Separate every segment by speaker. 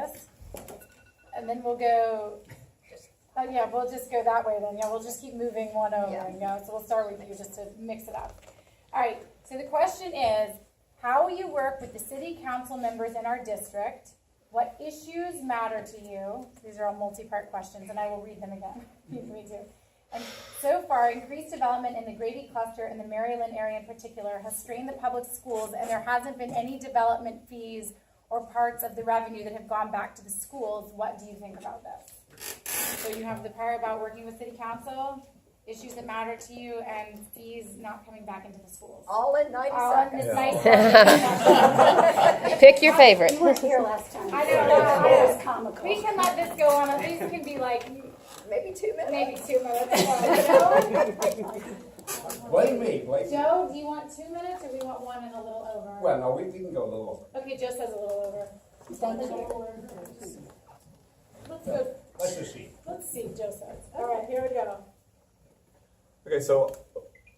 Speaker 1: this. And then we'll go, yeah, we'll just go that way then. Yeah, we'll just keep moving one over.
Speaker 2: Yeah.
Speaker 1: So we'll start with you just to mix it up. All right, so the question is, how will you work with the city council members in our district? What issues matter to you? These are all multi-part questions, and I will read them again. Me too. And so far, increased development in the Grady cluster and the Maryland area in particular has strained the public schools, and there hasn't been any development fees or parts of the revenue that have gone back to the schools. What do you think about this? So you have the part about working with city council, issues that matter to you, and fees not coming back into the schools.
Speaker 2: All in 90
Speaker 1: All in
Speaker 2: seconds.
Speaker 1: this nice
Speaker 3: Pick your favorite.
Speaker 4: You weren't here last time.
Speaker 1: I know,
Speaker 4: It was comical.
Speaker 1: we can let this go on. At least it can be like
Speaker 2: Maybe 2 minutes.
Speaker 1: maybe 2 minutes. You know?
Speaker 5: Blame me, blame me.
Speaker 1: Joe, do you want 2 minutes or we want one and a little over?
Speaker 5: Well, no, we can go a little over.
Speaker 1: Okay, Joe says a little over.
Speaker 5: Let's just see.
Speaker 1: Let's see, Joe says. All right, here we go.
Speaker 6: Okay, so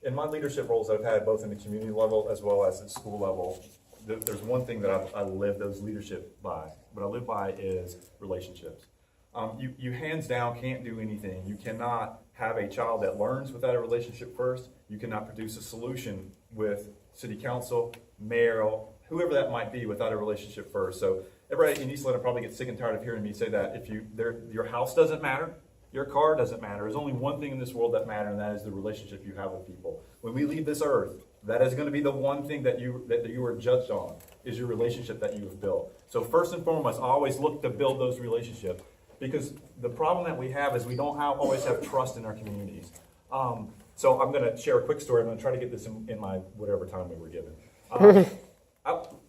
Speaker 6: in my leadership roles I've had both in the community level as well as at school level, there's one thing that I live those leadership by. What I live by is relationships. You hands down can't do anything. You cannot have a child that learns without a relationship first. You cannot produce a solution with city council, mayor, whoever that might be without a relationship first. So everybody in East Atlanta probably gets sick and tired of hearing me say that if your house doesn't matter, your car doesn't matter. There's only one thing in this world that matters, and that is the relationship you have with people. When we leave this earth, that is going to be the one thing that you are judged on, is your relationship that you have built. So first and foremost, I always look to build those relationships, because the problem that we have is we don't always have trust in our communities. So I'm going to share a quick story. I'm going to try to get this in my whatever time we were given.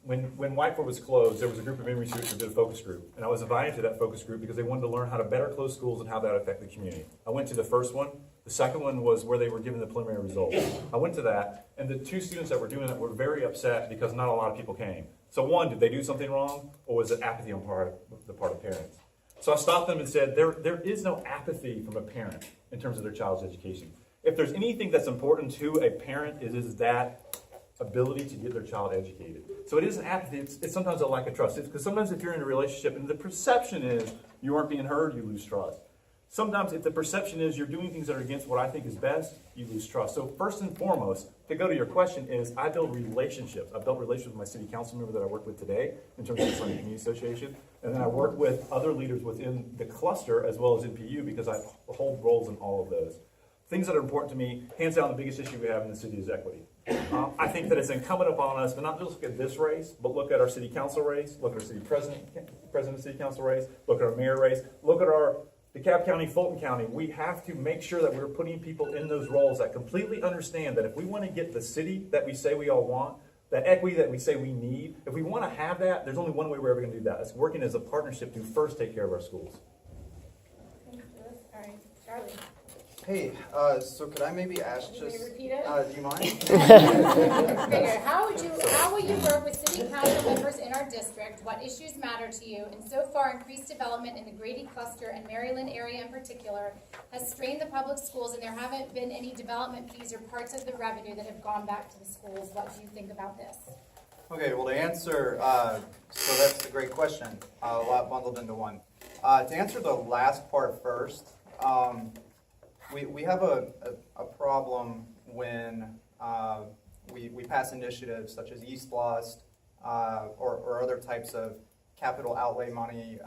Speaker 6: When Whiteford was closed, there was a group of memory students who did a focus group, and I was invited to that focus group because they wanted to learn how to better close schools and how that affected the community. I went to the first one. The second one was where they were given the preliminary results. I went to that, and the two students that were doing that were very upset because not a lot of people came. So one, did they do something wrong, or was it apathy on the part of parents? So I stopped them and said, there is no apathy from a parent in terms of their child's education. If there's anything that's important to a parent, it is that ability to get their child educated. So it isn't apathy, it's sometimes a lack of trust. Because sometimes if you're in a relationship and the perception is you aren't being heard, you lose trust. Sometimes if the perception is you're doing things that are against what I think is best, you lose trust. So first and foremost, to go to your question, is I build relationships. I built relationships with my city council member that I work with today in terms of the East Atlanta Community Association. And then I work with other leaders within the cluster as well as NPU, because I hold roles in all of those. Things that are important to me, hands down, the biggest issue we have in the city is equity. I think that it's incumbent upon us to not just look at this race, but look at our city council race, look at our city president of city council race, look at our mayor race, look at our DeKalb County, Fulton County. We have to make sure that we're putting people in those roles that completely understand that if we want to get the city that we say we all want, that equity that we say we need, if we want to have that, there's only one way we're ever going to do that. It's working as a partnership to first take care of our schools.
Speaker 1: All right, Charlie.
Speaker 7: Hey, so could I maybe ask
Speaker 1: Can
Speaker 7: just,
Speaker 1: you repeat it?
Speaker 7: do you mind?
Speaker 1: Figure, how will you work with city council members in our district? What issues matter to you? And so far, increased development in the Grady cluster and Maryland area in particular has strained the public schools, and there haven't been any development fees or parts of the revenue that have gone back to the schools. What do you think about this?
Speaker 7: Okay, well, to answer, so that's a great question, a lot bundled into one. To answer the last part first, we have a problem when we pass initiatives such as East Lost or other types of capital outlay money,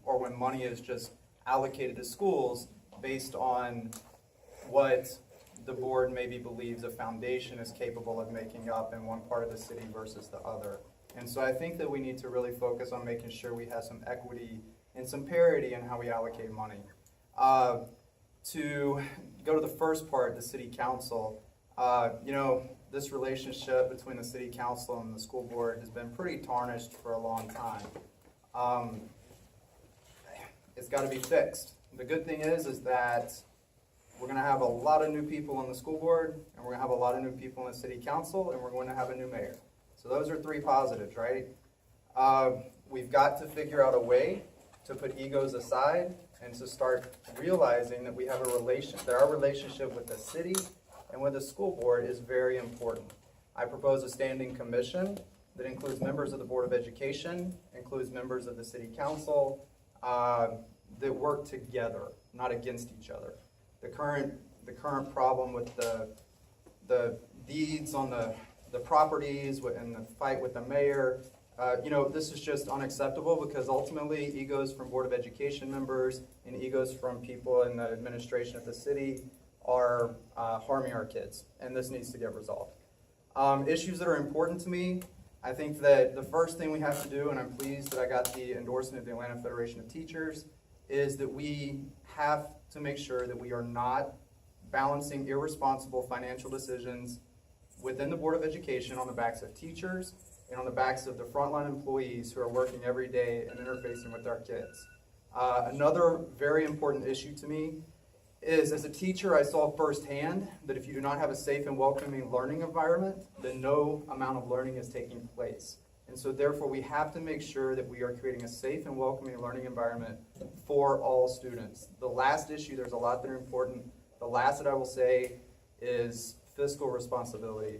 Speaker 7: or when money is just allocated to schools based on what the board maybe believes a foundation is capable of making up in one part of the city versus the other. And so I think that we need to really focus on making sure we have some equity and some parity in how we allocate money. To go to the first part, the city council, this relationship between the city council and the school board has been pretty tarnished for a long time. It's got to be fixed. The good thing is that we're going to have a lot of new people on the school board, and we're going to have a lot of new people in the city council, and we're going to have a new mayor. So those are three positives, right? We've got to figure out a way to put egos aside and to start realizing that we have that our relationship with the city and with the school board is very important. I propose a standing commission that includes members of the Board of Education, includes members of the City Council, that work together, not against each other. The current problem with the deeds on the properties and the fight with the mayor, this is just unacceptable because ultimately egos from Board of Education members and egos from people in the administration of the city are harming our kids, and this needs to get resolved. Issues that are important to me, I think that the first thing we have to do, and I'm pleased that I got the endorsement of the Atlanta Federation of Teachers, is that we have to make sure that we are not balancing irresponsible financial decisions within the Board of Education on the backs of teachers and on the backs of the frontline employees who are working every day and interfacing with our kids. Another very important issue to me is, as a teacher, I saw firsthand that if you do not have a safe and welcoming learning environment, then no amount of learning is taking place. And so therefore, we have to make sure that we are creating a safe and welcoming learning environment for all students. The last issue, there's a lot that are important. The last that I will say is fiscal responsibility.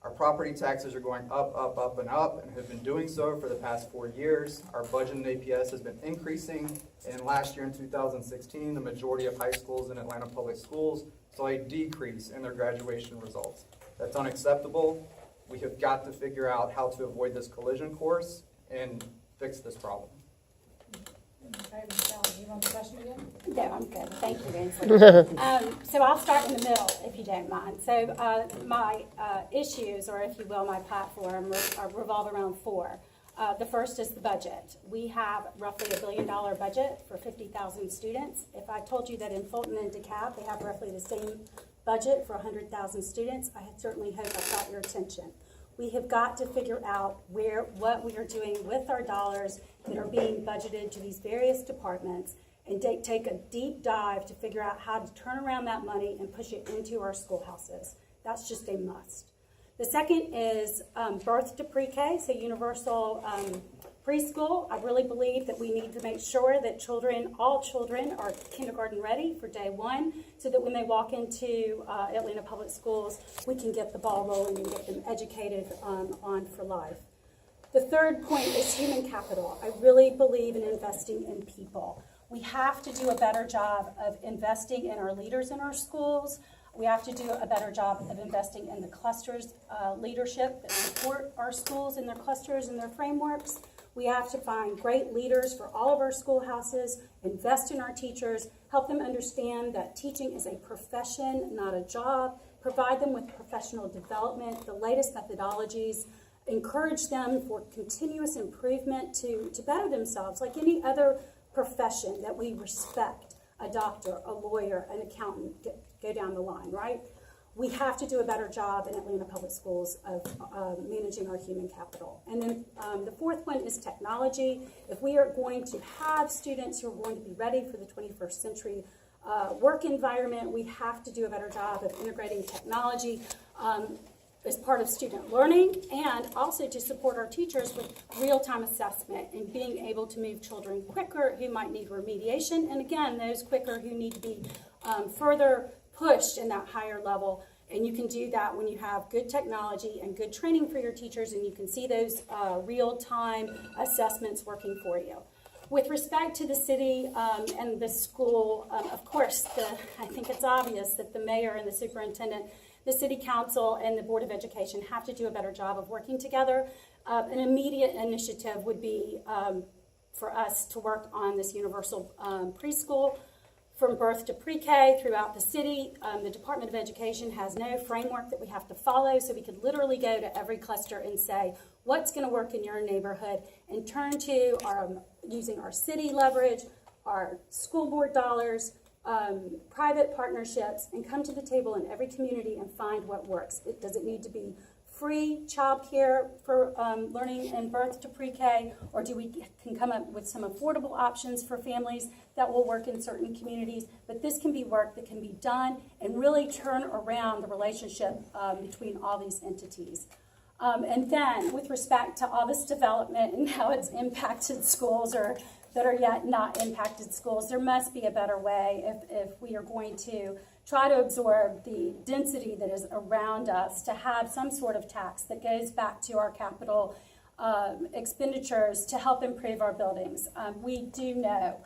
Speaker 7: Our property taxes are going up, up, up, and up, and have been doing so for the past 4 years. Our budget in APS has been increasing, and last year in 2016, the majority of high schools in Atlanta Public Schools saw a decrease in their graduation results. That's unacceptable. We have got to figure out how to avoid this collision course and fix this problem.
Speaker 1: Okay, Michelle, do you want the question again?
Speaker 4: No, I'm good. Thank you, Ainsley. So I'll start in the middle, if you don't mind. So my issues, or if you will, my platform, revolve around four. The first is the budget. We have roughly $1 billion budget for 50,000 students. If I told you that in Fulton and DeKalb, they have roughly the same budget for 100,000 students, I certainly hope I've got your attention. We have got to figure out what we are doing with our dollars that are being budgeted to these various departments and take a deep dive to figure out how to turn around that money and push it into our schoolhouses. That's just a must. The second is birth to pre-K, so universal preschool. I really believe that we need to make sure that all children are kindergarten ready for day one, so that when they walk into Atlanta Public Schools, we can get the ball rolling and get them educated on for life. The third point is human capital. I really believe in investing in people. We have to do a better job of investing in our leaders in our schools. We have to do a better job of investing in the clusters leadership that support our schools and their clusters and their frameworks. We have to find great leaders for all of our schoolhouses, invest in our teachers, help them understand that teaching is a profession, not a job, provide them with professional development, the latest methodologies, encourage them for continuous improvement to better themselves like any other profession that we respect, a doctor, a lawyer, an accountant, go down the line, right? We have to do a better job in Atlanta Public Schools of managing our human capital. And then the fourth one is technology. If we are going to have students who are going to be ready for the 21st century work environment, we have to do a better job of integrating technology as part of student learning, and also to support our teachers with real-time assessment and being able to move children quicker who might need remediation, and again, those quicker who need to be further pushed in that higher level. And you can do that when you have good technology and good training for your teachers, and you can see those real-time assessments working for you. With respect to the city and the school, of course, I think it's obvious that the mayor and the superintendent, the city council, and the Board of Education have to do a better job of working together. An immediate initiative would be for us to work on this universal preschool from birth to pre-K throughout the city. The Department of Education has no framework that we have to follow, so we could literally go to every cluster and say, what's going to work in your neighborhood, and turn to using our city leverage, our school board dollars, private partnerships, and come to the table in every community and find what works. Does it need to be free childcare for learning and birth to pre-K, or can come up with some affordable options for families that will work in certain communities? But this can be work that can be done and really turn around the relationship between all these entities. And then with respect to all this development and how it's impacted schools or that are yet not impacted schools, there must be a better way if we are going to try to absorb the density that is around us, to have some sort of tax that goes back to our capital expenditures to help improve our buildings. We do know,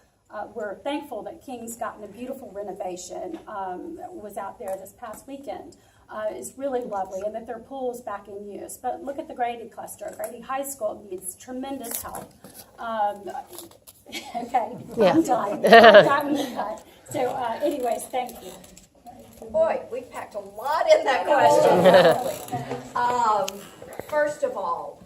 Speaker 4: we're thankful that King's gotten a beautiful renovation, was out there this past weekend. It's really lovely, and that their pool's back in use. But look at the Grady cluster. Grady High School needs tremendous help. Okay,
Speaker 2: Yeah.
Speaker 4: I'm done. I'm done with that. So anyways, thank you.
Speaker 3: Boy, we packed a lot in that question. First of all,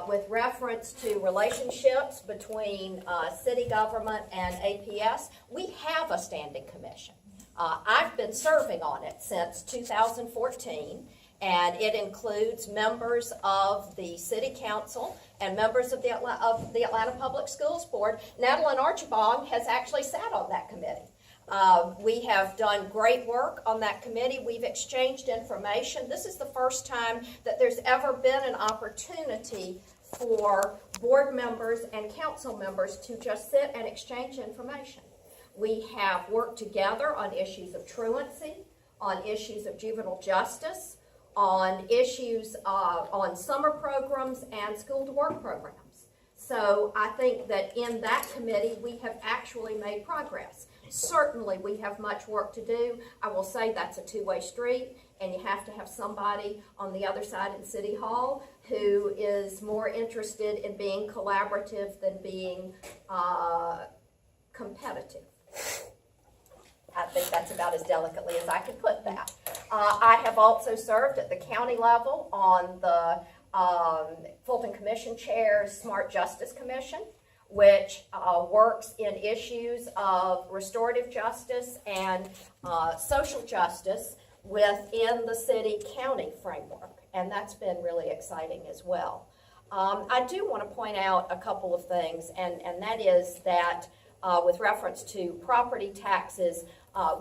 Speaker 3: with reference to relationships between city government and APS, we have a standing commission. I've been serving on it since 2014, and it includes members of the city council and members of the Atlanta Public Schools Board. Natalie Archibald has actually sat on that committee. We have done great work on that committee. We've exchanged information. This is the first time that there's ever been an opportunity for board members and council members to just sit and exchange information. We have worked together on issues of truancy, on issues of juvenile justice, on issues on summer programs and school to work programs. So I think that in that committee, we have actually made progress. Certainly, we have much work to do. I will say that's a two-way street, and you have to have somebody on the other side in City Hall who is more interested in being collaborative than being competitive. I think that's about as delicately as I can put that. I have also served at the county level on the Fulton Commission Chair's Smart Justice Commission, which works in issues of restorative justice and social justice within the city-county framework, and that's been really exciting as well. I do want to point out a couple of things, and that is that with reference to property taxes,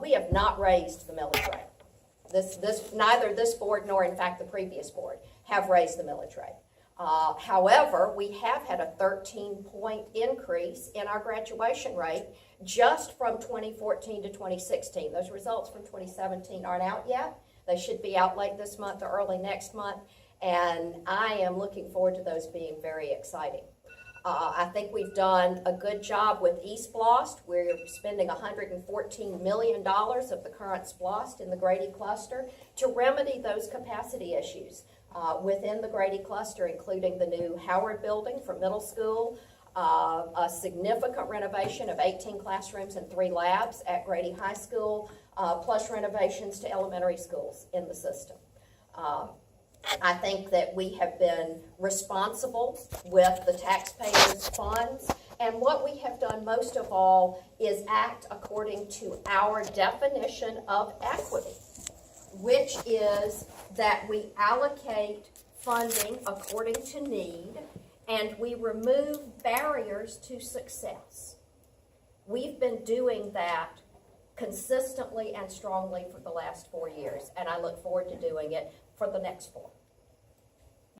Speaker 3: we have not raised the millage rate. Neither this board nor, in fact, the previous board have raised the millage rate. However, we have had a 13-point increase in our graduation rate just from 2014 to 2016. Those results from 2017 aren't out yet. They should be out late this month or early next month, and I am looking forward to those being very exciting. I think we've done a good job with East Blost. We're spending $114 million of the current SPLOST in the Grady cluster to remedy those capacity issues within the Grady cluster, including the new Howard building for middle school, a significant renovation of 18 classrooms and 3 labs at Grady High School, plus renovations to elementary schools in the system. I think that we have been responsible with the taxpayers' funds, and what we have done most of all is act according to our definition of equity, which is that we allocate funding according to need, and we remove barriers to success. We've been doing that consistently and strongly for the last 4 years, and I look forward to doing it for the next 4.